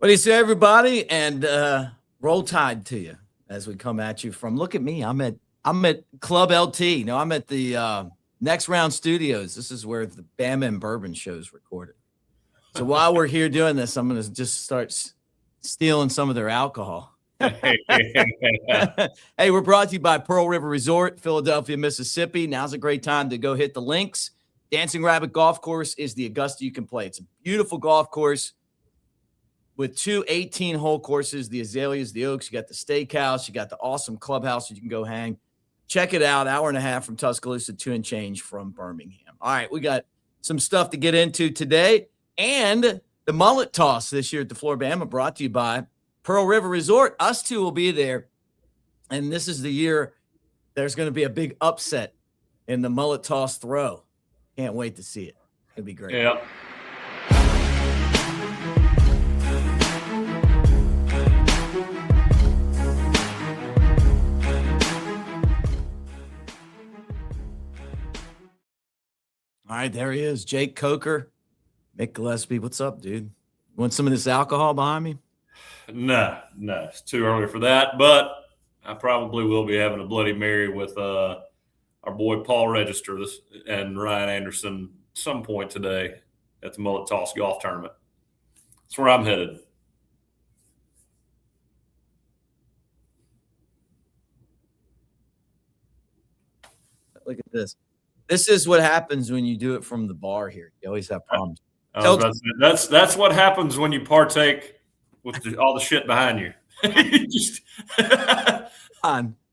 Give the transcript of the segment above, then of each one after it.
What do you say, everybody? And roll tide to you as we come at you from. Look at me. I'm at Club LT. No, I'm at the Next Round Studios. This is where the Bama and Bourbon show is recorded. So while we're here doing this, I'm going to just start stealing some of their alcohol. Hey, we're brought to you by Pearl River Resort, Philadelphia, Mississippi. Now's a great time to go hit the links. Dancing Rabbit Golf Course is the Augusta you can play. It's a beautiful golf course with two 18-hole courses, the Azaleas, the Oaks. You got the steakhouse. You got the awesome clubhouse that you can go hang. Check it out. Hour and a half from Tuscaloosa, 2 and change from Birmingham. All right, we got some stuff to get into today. And the Mullet Toss this year at the Floribama brought to you by Pearl River Resort. Us two will be there. And this is the year there's going to be a big upset in the Mullet Toss throw. Can't wait to see it. It'll be great. Yeah. All right, there he is, Jake Coker, Mick Gillespie. What's up, dude? Want some of this alcohol behind me? No, it's too early for that. But I probably will be having a Bloody Mary with our boy Paul Register and Ryan Anderson some point today at the Mullet Toss golf tournament. That's where I'm headed. Look at this. This is what happens when you do it from the bar here. You always have problems. That's what happens when you partake with all the shit behind you.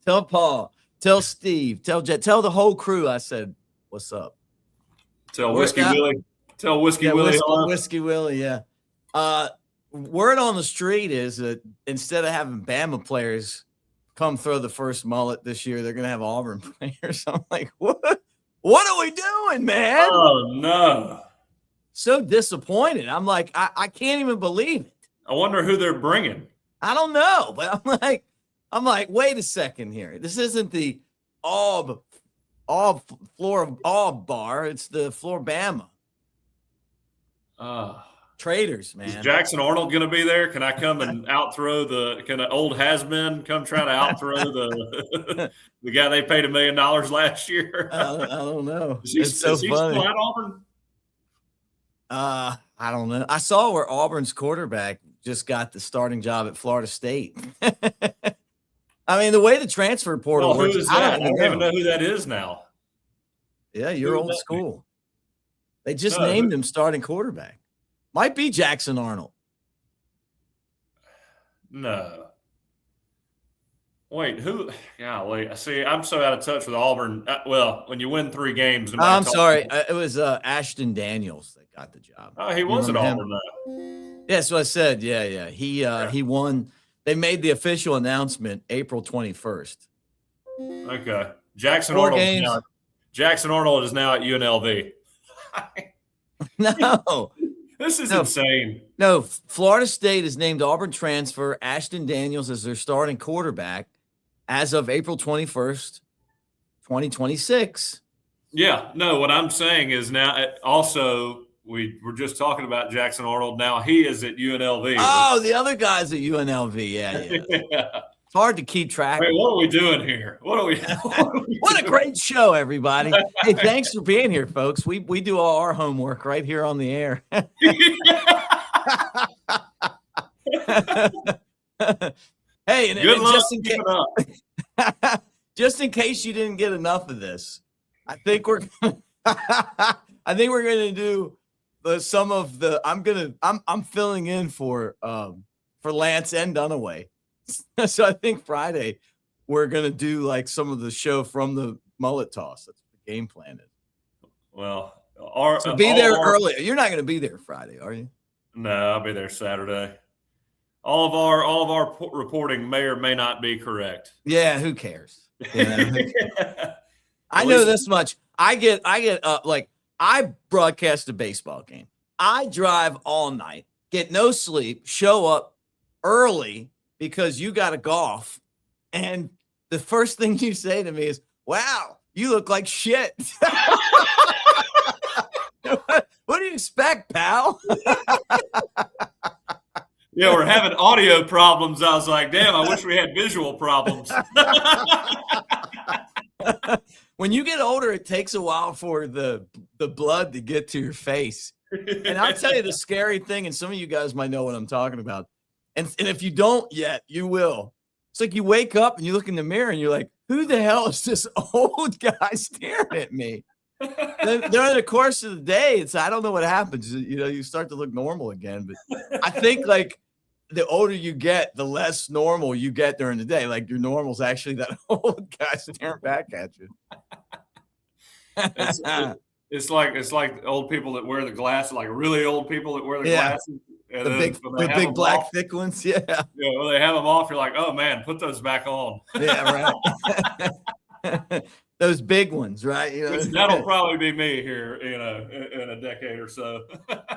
Tell Paul, tell Steve, tell Jet, tell the whole crew I said, what's up? Tell Whiskey Willie. Tell Whiskey Willie. Whiskey Willie, yeah. Word on the street is that instead of having Bama players come throw the first mullet this year, they're going to have Auburn players. I'm like, what? What are we doing, man? Oh, no. So disappointed. I'm like, I can't even believe it. I wonder who they're bringing. I don't know, but I'm like, wait a second here. This isn't the Aub bar. It's the Floribama. Traders, man. Is Jackson Arnold going to be there? Can I come and can an old has-been come try to outthrow the guy they paid $1 million last year? I don't know. It's so funny. Still at Auburn? I don't know. I saw where Auburn's quarterback just got the starting job at Florida State. I mean, the way the transfer portal works, who is that? I don't even know who that is now. Yeah, you're old school. They just named him starting quarterback. Might be Jackson Arnold. No. Wait, who? Golly. See, I'm so out of touch with Auburn. When you win 3 games. I'm sorry. It was Ashton Daniels that got the job. Oh, he was at Auburn, though. Yeah, so I said, yeah. He won. They made the official announcement April 21st. Okay. Jackson Arnold is now at UNLV. No. This is insane. No, Florida State has named Auburn transfer Ashton Daniels as their starting quarterback as of April 21st, 2026. Yeah, no, what I'm saying is now also we were just talking about Jackson Arnold. Now he is at UNLV. Oh, the other guy's at UNLV. Yeah. It's hard to keep track. Wait, what are we doing here? What a great show, everybody. Hey, thanks for being here, folks. We do all our homework right here on the air. Hey, just in case you didn't get enough of this, I think we're going to do some of the I'm filling in for Lance and Dunaway. So I think Friday we're going to do like some of the show from the Mullet Toss. That's what the game plan is. Well, be there early. You're not going to be there Friday, are you? No, I'll be there Saturday. All of our reporting may or may not be correct. Yeah, who cares? I know this much. I get I broadcast a baseball game. I drive all night, get no sleep, show up early because you got to golf. And the first thing you say to me is, wow, you look like shit. What do you expect, pal? Yeah, we're having audio problems. I was like, damn, I wish we had visual problems. When you get older, it takes a while for the blood to get to your face. And I'll tell you the scary thing, and some of you guys might know what I'm talking about. And if you don't yet, you will. It's like you wake up and you look in the mirror and you're like, who the hell is this old guy staring at me? Then during the course of the day, I don't know what happens. You start to look normal again. But I think like the older you get, the less normal you get during the day. Like your normal is actually that old guy staring back at you. It's like old people that wear the glasses, like really old people that wear the glasses. And the big black off, thick ones. Yeah. Yeah. When they have them off, you're like, oh man, put those back on. Yeah. Right. Those big ones, right? That'll probably be me here, in a decade or so.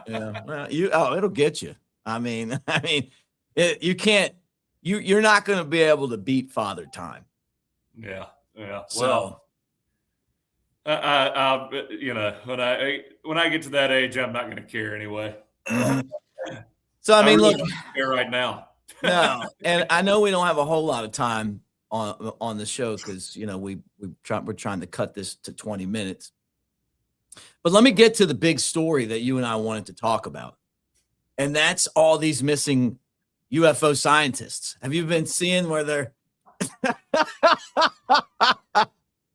Yeah. Well, it'll get you. I mean, you can't. You're not going to be able to beat Father Time. Yeah. Yeah. So, I when I get to that age, I'm not going to care anyway. So I mean, really look, here right now. No, and I know we don't have a whole lot of time on the show because we're trying to cut this to 20 minutes. But let me get to the big story that you and I wanted to talk about, and that's all these missing UFO scientists. Have you been seeing where they're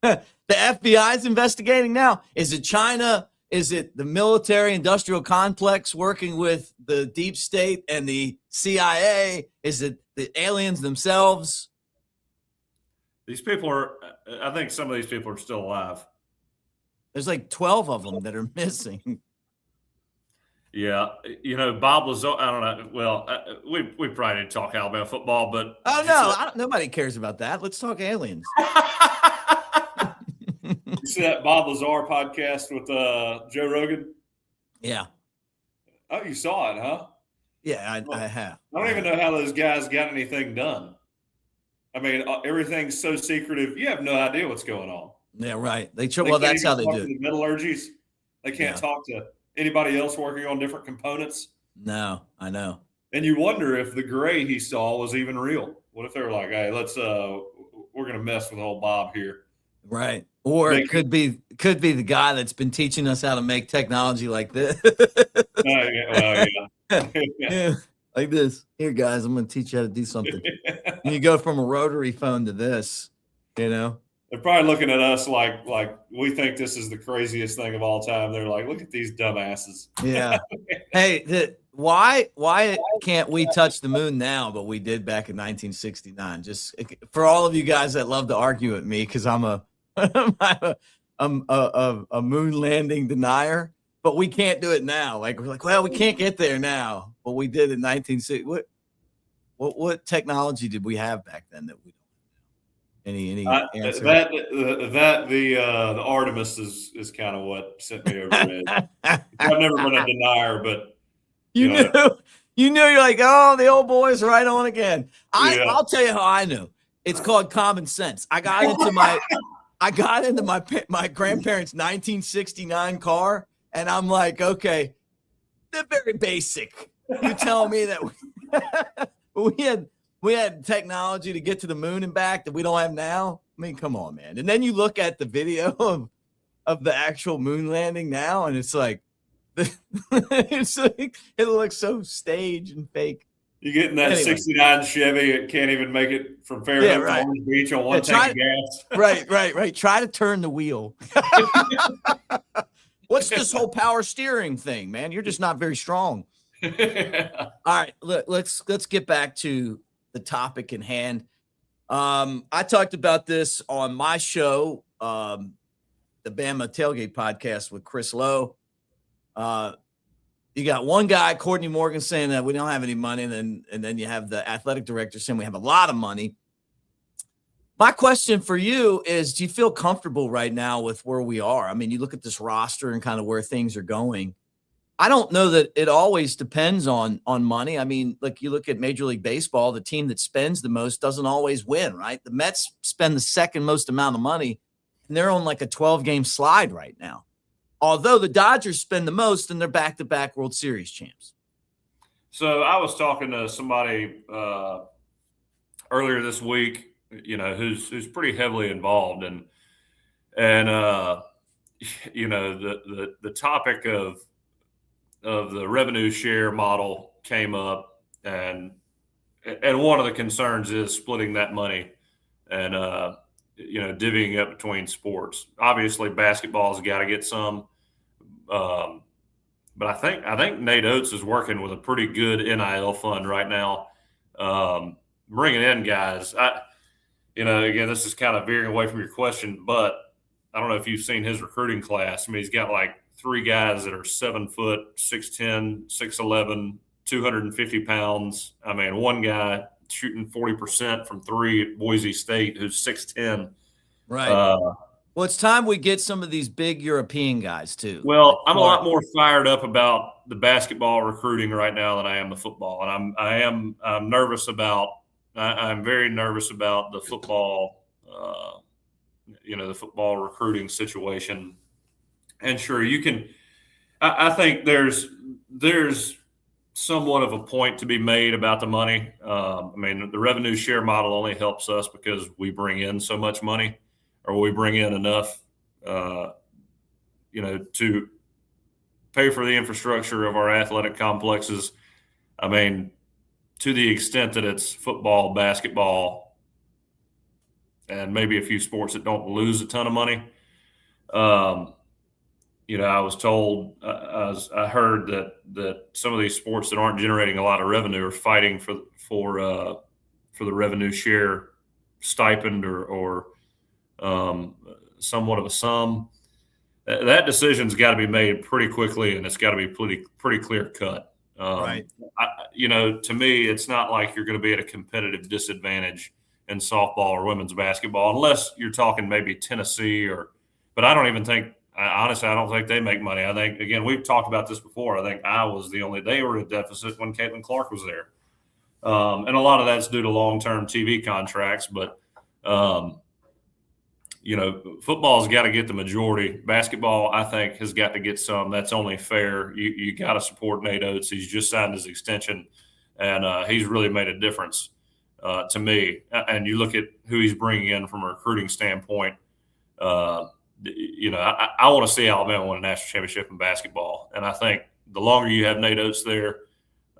the FBI is investigating now? Is it China? Is it the military industrial complex working with the deep state and the CIA? Is it the aliens themselves? These people I think some of these people are still alive. There's like 12 of them that are missing. Yeah. Bob Lazar, I don't know. Well, we probably didn't talk Alabama football, but. Oh, no, nobody cares about that. Let's talk aliens. You see that Bob Lazar podcast with Joe Rogan? Yeah. Oh, you saw it, huh? Yeah, I have. I don't even know how those guys got anything done. I mean, everything's so secretive. You have no idea what's going on. Yeah, right. Well, that's how they do it. The metallurgies, they can't talk to anybody else working on different components. No, I know. And you wonder if the gray he saw was even real. What if they were like, hey, we're going to mess with old Bob here. Right. Or it could be the guy that's been teaching us how to make technology like this. Yeah, like this. Here, guys, I'm going to teach you how to do something. And you go from a rotary phone to this, They're probably looking at us like we think this is the craziest thing of all time. They're like, look at these dumbasses. Yeah. Hey, why can't we touch the moon now, but we did back in 1969? Just for all of you guys that love to argue with me, because I'm a moon landing denier, but we can't do it now. Like we're like, well, we can't get there now, but we did in 1960. What technology did we have back then that we don't? Any answer? The Artemis is kind of what sent me over the edge. I've never been a denier, but you knew you're like, oh, the old boy's right on again. I'll tell you how I knew. It's called common sense. I got into my grandparents' 1969 car, and I'm like, okay, they're very basic. You tell me that we had technology to get to the moon and back that we don't have now. I mean, come on, man. And then you look at the video of the actual moon landing now, and it's like it looks so staged and fake. You get in that 69 Chevy, it can't even make it from Fairhope to Orange Beach on one tank of gas. Right. Try to turn the wheel. What's this whole power steering thing, man? You're just not very strong. All right, let's get back to the topic in hand. I talked about this on my show, the Bama Tailgate podcast with Chris Lowe. You got one guy, Courtney Morgan, saying that we don't have any money, and then you have the athletic director saying we have a lot of money. My question for you is, do you feel comfortable right now with where we are? I mean, you look at this roster and kind of where things are going. I don't know that it always depends on money. I mean, like you look at Major League Baseball, the team that spends the most doesn't always win, right? The Mets spend the second most amount of money, and they're on like a 12-game slide right now. Although the Dodgers spend the most, and they're back-to-back World Series champs. So I was talking to somebody earlier this week, who's pretty heavily involved, and the topic of the revenue share model came up, and one of the concerns is splitting that money and divvying up between sports. Obviously, basketball's got to get some. But I think Nate Oats is working with a pretty good NIL fund right now, bringing in guys. Again, this is kind of veering away from your question, but I don't know if you've seen his recruiting class. I mean, he's got like 3 guys that are 7 foot, 6'10", 6'11", 250 pounds. I mean, one guy shooting 40% from 3 at Boise State who's 6'10". Right. Well, it's time we get some of these big European guys too. Well, I'm a lot more fired up about the basketball recruiting right now than I am the football, and I'm nervous about. I'm very nervous about the football. The football recruiting situation. And sure, you can. I think there's somewhat of a point to be made about the money. I mean, the revenue share model only helps us because we bring in so much money, or we bring in enough, to pay for the infrastructure of our athletic complexes. I mean, to the extent that it's football, basketball, and maybe a few sports that don't lose a ton of money. I was told, I heard that some of these sports that aren't generating a lot of revenue are fighting for the revenue share stipend or somewhat of a sum. That decision's got to be made pretty quickly, and it's got to be pretty clear cut. Right. To me, it's not like you're going to be at a competitive disadvantage in softball or women's basketball, unless you're talking maybe Tennessee but I don't even think, honestly, I don't think they make money. I think, again, we've talked about this before. I think they were in a deficit when Caitlin Clark was there. And a lot of that's due to long-term TV contracts, but football's got to get the majority. Basketball, I think, has got to get some. That's only fair. You got to support Nate Oats. He's just signed his extension, and he's really made a difference to me. And you look at who he's bringing in from a recruiting standpoint. I want to see Alabama win a national championship in basketball, and I think the longer you have Nate Oats there,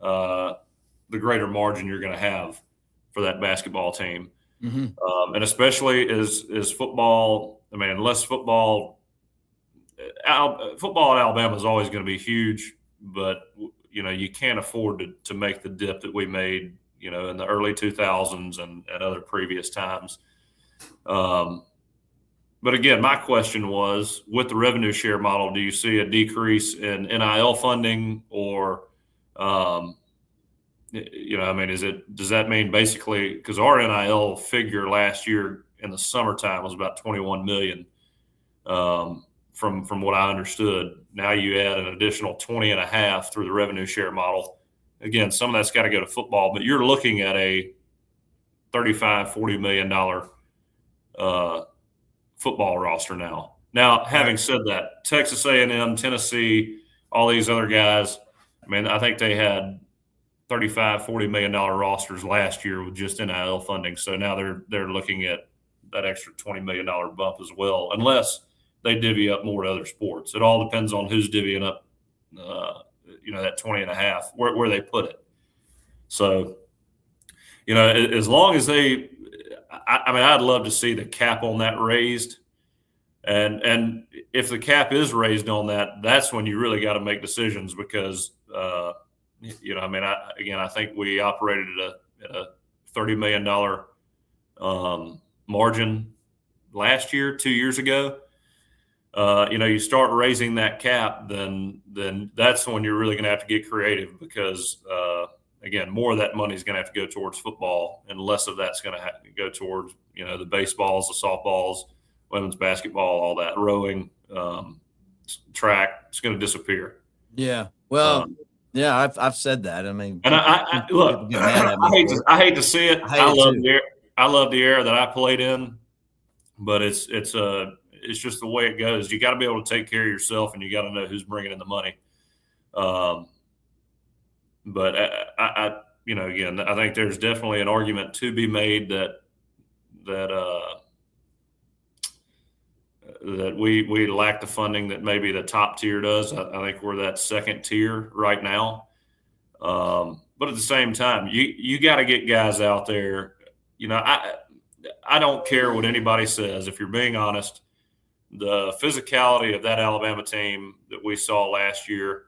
the greater margin you're going to have for that basketball team. Mm-hmm. And especially is football. I mean, unless football at Alabama is always going to be huge, but you can't afford to make the dip that we made, in the early 2000s and other previous times. But again, my question was, with the revenue share model, do you see a decrease in NIL funding, or does that mean basically, because our NIL figure last year in the summertime was about $21 million, from what I understood. Now you add an additional 20.5 through the revenue share model. Again, some of that's got to go to football, but you're looking at a $35-40 million football roster now. Now, having said that, Texas A&M, Tennessee, all these other guys, I mean, I think they had $35-40 million rosters last year with just NIL funding. So now they're looking at that extra $20 million bump as well, unless they divvy up more to other sports. It all depends on who's divvying up, that 20.5, where they put it. So, as long as I'd love to see the cap on that raised. And if the cap is raised on that, that's when you really got to make decisions, because, I think we operated at a $30 million margin last year, 2 years ago. You start raising that cap, then that's when you're really going to have to get creative, because, again, more of that money is going to have to go towards football, and less of that's going to have to go towards, the baseballs, the softballs, women's basketball, all that, rowing, track. It's going to disappear. Yeah. Well, yeah, I've said that. I mean, and I look, I hate to see it. I love the era that I played in, but it's just the way it goes. You got to be able to take care of yourself, and you got to know who's bringing in the money. But again, I think there's definitely an argument to be made that we lack the funding that maybe the top tier does. I think we're that second tier right now. But at the same time, you got to get guys out there. I don't care what anybody says. If you're being honest, the physicality of that Alabama team that we saw last year,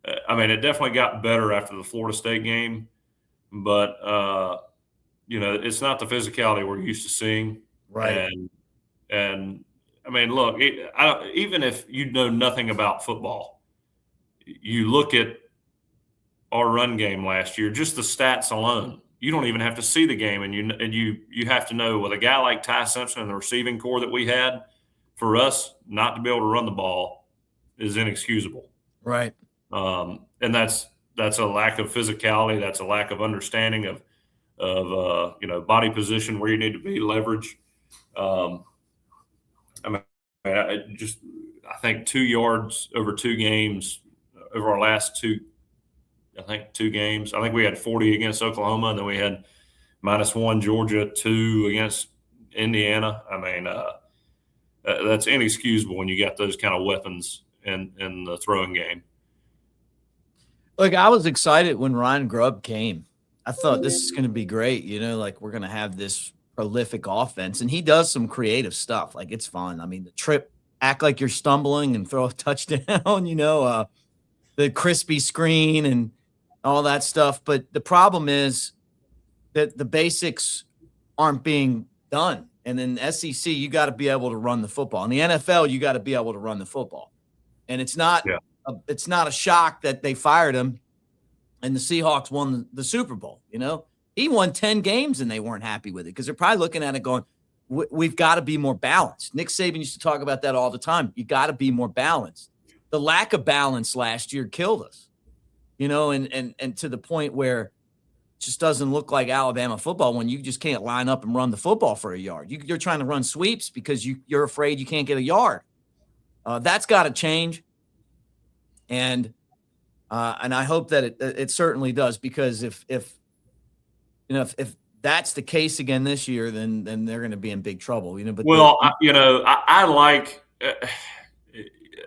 it definitely got better after the Florida State game, but it's not the physicality we're used to seeing. Right. And look, even if you know nothing about football, you look at our run game last year, just the stats alone. You don't even have to see the game, and you have to know with a guy like Ty Simpson and the receiving core that we had, for us not to be able to run the ball is inexcusable. Right. And that's a lack of physicality. That's a lack of understanding of body position, where you need to be, leverage. I think 2 yards over 2 games over our last two games. I think we had 40 against Oklahoma, and then we had -1 Georgia, 2 against Indiana. That's inexcusable when you got those kind of weapons in the throwing game. Look, I was excited when Ryan Grubb came. I thought this is going to be great. We're going to have this prolific offense, and he does some creative stuff. It's fun. The trip, act like you're stumbling and throw a touchdown, the crispy screen and all that stuff. But the problem is that the basics aren't being done. And in SEC, you got to be able to run the football. In the NFL, you got to be able to run the football. And it's not a shock that they fired him and the Seahawks won the Super Bowl. He won 10 games and they weren't happy with it because they're probably looking at it going, we've got to be more balanced. Nick Saban used to talk about that all the time. You got to be more balanced. The lack of balance last year killed us, and to the point where it just doesn't look like Alabama football when you just can't line up and run the football for a yard. You're trying to run sweeps because you're afraid you can't get a yard. That's got to change. And I hope that it certainly does, because if that's the case again this year, then they're going to be in big trouble. But I like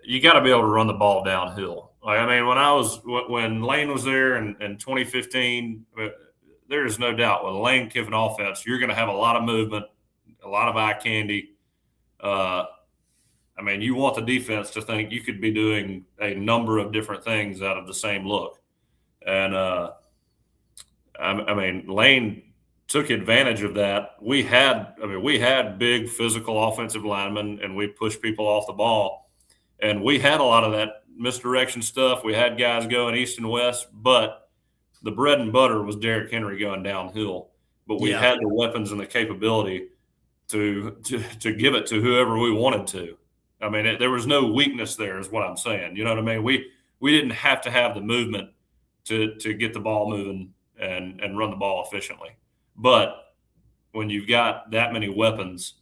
you got to be able to run the ball downhill. When Lane was there in 2015, there is no doubt with a Lane Kiffin offense, you're going to have a lot of movement, a lot of eye candy. You want the defense to think you could be doing a number of different things out of the same look. And, Lane took advantage of that. We had big physical offensive linemen, and we pushed people off the ball. And we had a lot of that misdirection stuff. We had guys going east and west, but the bread and butter was Derrick Henry going downhill. But we had the weapons and the capability to give it to whoever we wanted to. There was no weakness there, is what I'm saying. You know what I mean? We didn't have to have the movement to get the ball moving and run the ball efficiently. But when you've got that many weapons,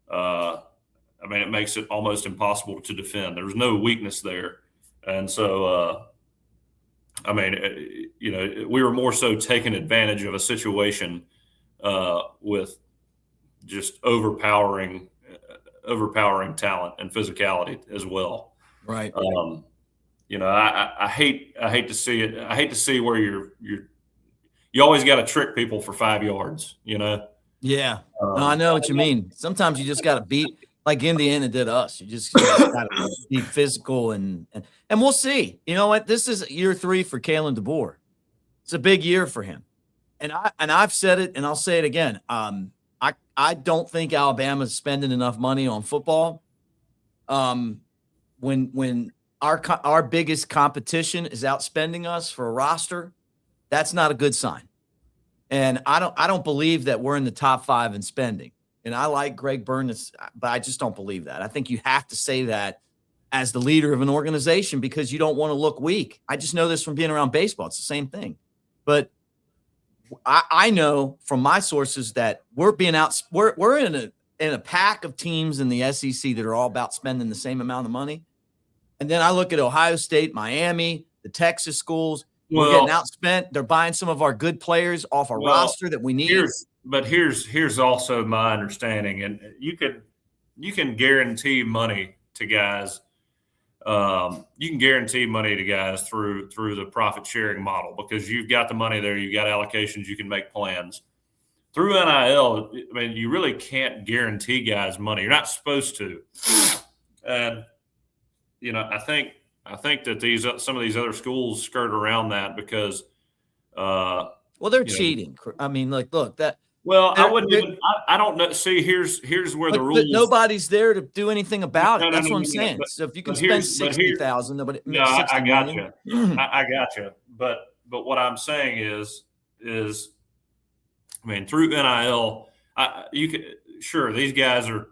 it makes it almost impossible to defend. There's no weakness there. And so, we were more so taking advantage of a situation with just overpowering talent and physicality as well. Right. I hate to see it. I hate to see where you always got to trick people for 5 yards, Yeah. No, I know what you mean. Sometimes you just got to beat, like Indiana did us. You just got to be physical and we'll see. You know what? This is year 3 for Kalen DeBoer. It's a big year for him. And I've said it and I'll say it again. I don't think Alabama's spending enough money on football. When our biggest competition is outspending us for a roster, that's not a good sign. And I don't believe that we're in the top 5 in spending. And I like Greg Byrne, but I just don't believe that. I think you have to say that as the leader of an organization because you don't want to look weak. I just know this from being around baseball. It's the same thing. But I know from my sources that we're in a pack of teams in the SEC that are all about spending the same amount of money. And then I look at Ohio State, Miami, the Texas schools, We're getting outspent. They're buying some of our good players off our roster that we need. Here's also my understanding, and you can guarantee money to guys. You can guarantee money to guys through the profit sharing model because you've got the money there, you've got allocations, you can make plans. Through NIL, I mean, you really can't guarantee guys money. You're not supposed to. And I think that some of these other schools skirt around that because they're cheating. I mean, look that. Well, I wouldn't even. I don't know. See, here's where the rules. Nobody's there to do anything about it. That's what I'm saying. So if you can spend 60,000, nobody. No, I got you. I got you. But what I'm saying is, I mean, through NIL, these guys are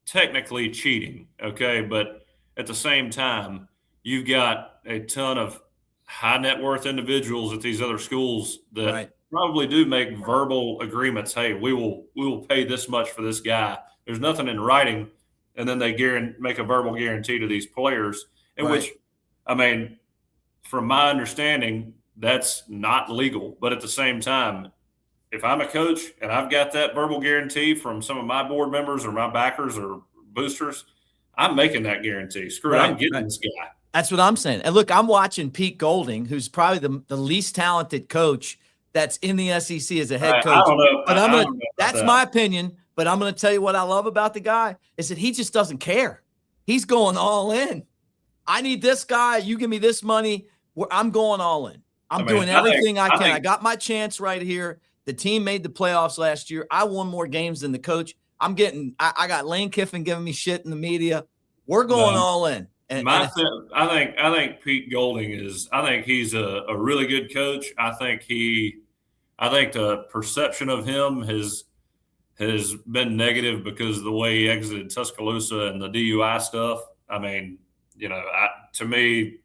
technically cheating, okay, but at the same time, you've got a ton of high net worth individuals at these other schools that probably do make verbal agreements. Hey, we will pay this much for this guy. There's nothing in writing, and then they make a verbal guarantee to these players. In which, I mean, from my understanding, that's not legal. But at the same time, if I'm a coach and I've got that verbal guarantee from some of my board members or my backers or boosters, I'm making that guarantee. Screw it, I'm getting this guy. That's what I'm saying. And look, I'm watching Pete Golding, who's probably the least talented coach that's in the SEC as a head coach. I don't know. That's my opinion. But I'm going to tell you what I love about the guy is that he just doesn't care. He's going all in. I need this guy. You give me this money. I'm going all in. I'm doing everything I can. I got my chance right here. The team made the playoffs last year. I won more games than the coach. I got Lane Kiffin giving me shit in the media. We're going all in. I think Pete Golding I think he's a really good coach. I think the perception of him has been negative because of the way he exited Tuscaloosa and the DUI stuff. I mean, to me,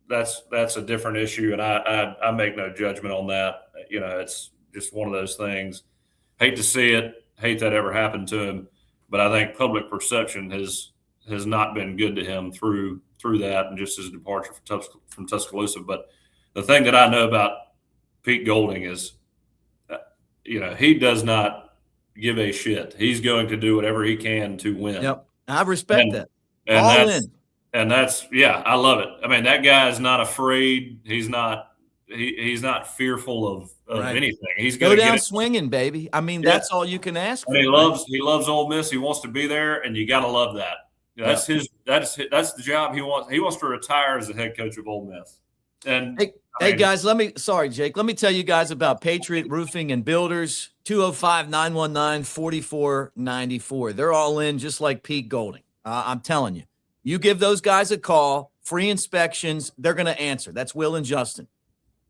that's a different issue, and I make no judgment on that. It's just one of those things. Hate to see it. Hate that ever happened to him, but I think public perception has not been good to him through that and just his departure from Tuscaloosa. But the thing that I know about Pete Golding is, he does not give a shit. He's going to do whatever he can to win. Yep, I respect that. And all in. And that's I love it. I mean, that guy is not afraid. He's not fearful of anything. He's going to go down swinging, baby. I mean, that's all you can ask for. He loves Ole Miss. He wants to be there, and you got to love that. That's the job he wants. He wants to retire as the head coach of Ole Miss. And hey guys, Jake, let me tell you guys about Patriot Roofing and Builders, 205-919-4494. They're all in just like Pete Golding. I'm telling you. You give those guys a call, free inspections, they're going to answer. That's Will and Justin.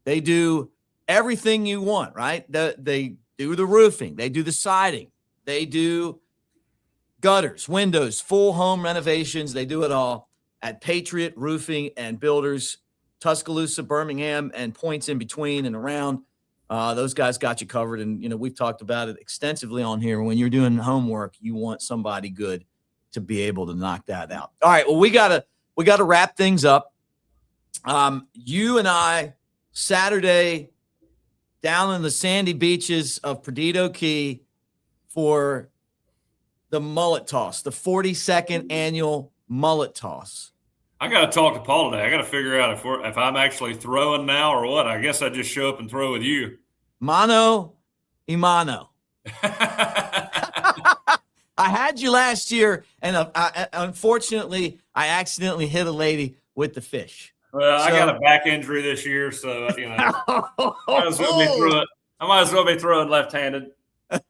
They do everything you want, right? They do the roofing. They do the siding. They do gutters, windows, full home renovations. They do it all at Patriot Roofing and Builders, Tuscaloosa, Birmingham, and points in between and around. Those guys got you covered. And, we've talked about it extensively on here. When you're doing homework, you want somebody good to be able to knock that out. All right. Well, we gotta wrap things up. You and I, Saturday, down in the sandy beaches of Perdido Key for the Mullet Toss, the 42nd annual Mullet Toss. I got to talk to Paul today. I got to figure out if I'm actually throwing now or what. I guess I just show up and throw with you. Mano y mano. I had you last year, and unfortunately, I accidentally hit a lady with the fish. Well, I got a back injury this year, so I might as well be throwing left-handed.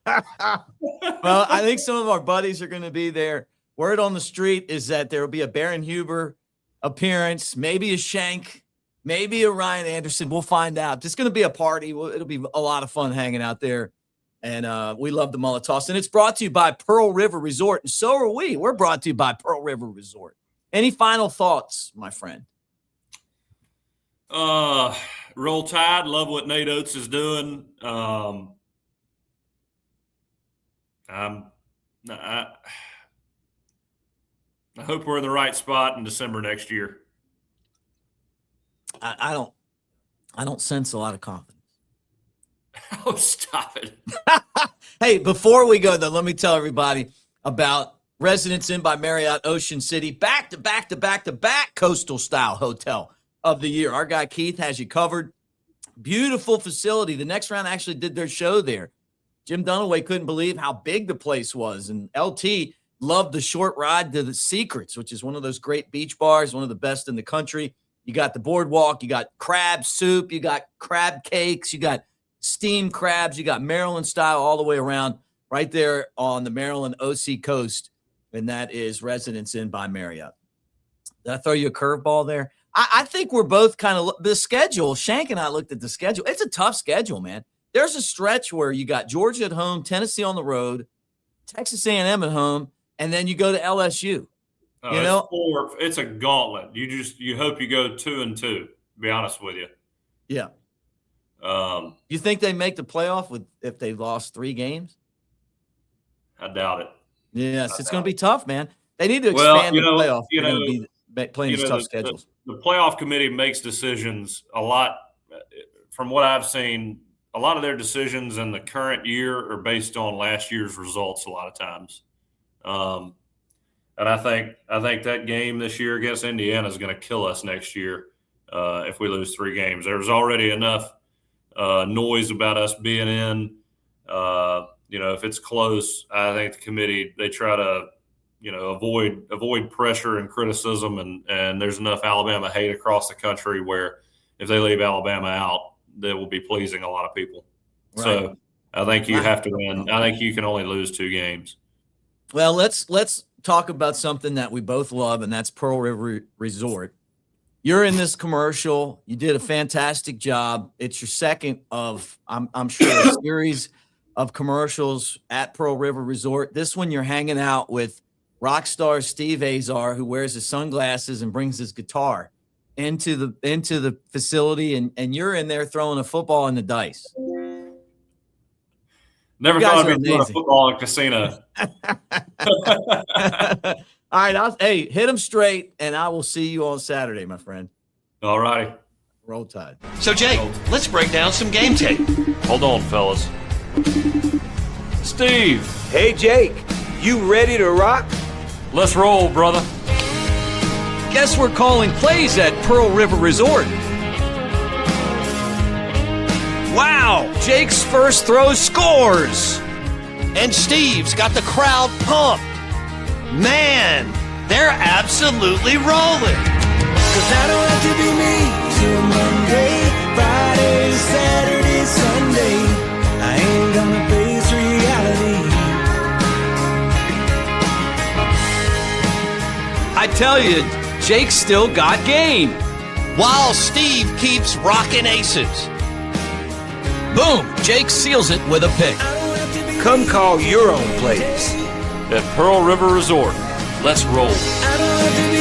Well, I think some of our buddies are going to be there. Word on the street is that there will be a Baron Huber appearance, maybe a Shank, maybe a Ryan Anderson. We'll find out. It's going to be a party. It'll be a lot of fun hanging out there. And we love the Mullet Toss. And it's brought to you by Pearl River Resort. And so are we. We're brought to you by Pearl River Resort. Any final thoughts, my friend? Roll Tide. Love what Nate Oats is doing. I hope we're in the right spot in December next year. I don't sense a lot of confidence. Oh, stop it. Hey, before we go, though, let me tell everybody about Residence Inn by Marriott Ocean City, back coastal style hotel of the year. Our guy Keith has you covered. Beautiful facility. The Next Round actually did their show there. Jim Dunaway couldn't believe how big the place was, and LT loved the short ride to the Secrets, which is one of those great beach bars, one of the best in the country. You got the boardwalk, you got crab soup, you got crab cakes, you got steamed crabs, you got Maryland style all the way around right there on the Maryland OC coast, and that is Residence Inn by Marriott. Did I throw you a curveball there? I think we're both kind of – the schedule, Shank and I looked at the schedule. It's a tough schedule, man. There's a stretch where you got Georgia at home, Tennessee on the road, Texas A&M at home, and then you go to LSU. It's a gauntlet. You hope you go 2-2, to be honest with you. Yeah. You think they make the playoff if they lost 3 games? I doubt it. Yes, it's going to be tough, man. They need to expand the playoff. They're going to be playing these tough schedules. The playoff committee makes decisions a lot. From what I've seen, a lot of their decisions in the current year are based on last year's results a lot of times. And I think that game this year against Indiana is going to kill us next year if we lose 3 games. There's already enough noise about us being in. If it's close, I think the committee, they try to, avoid pressure and criticism. And there's enough Alabama hate across the country where if they leave Alabama out, they will be pleasing a lot of people. Right. So I think you have to win. I think you can only lose 2 games. Well, let's talk about something that we both love, and that's Pearl River Resort. You're in this commercial. You did a fantastic job. It's your second of, I'm sure, a series of commercials at Pearl River Resort. This one, you're hanging out with rock star Steve Azar, who wears his sunglasses and brings his guitar into the facility, and you're in there throwing a football in the dice. Never thought I'd be throwing a football in a casino. All right, hey, hit them straight, and I will see you on Saturday, my friend. All righty. Roll Tide. So, Jake, let's break down some game tape. Hold on, fellas. Steve. Hey, Jake, you ready to rock? Let's roll, brother. Guess we're calling plays at Pearl River Resort. Wow, Jake's first throw scores. And Steve's got the crowd pumped. Man, they're absolutely rolling. 'Cause I don't have to be me till Monday, Friday, Saturday, Sunday. I ain't gonna face reality. I tell you, Jake's still got game. While Steve keeps rocking aces. Boom, Jake seals it with a pick. Come call your own plays At Pearl River Resort. Let's roll. I don't have to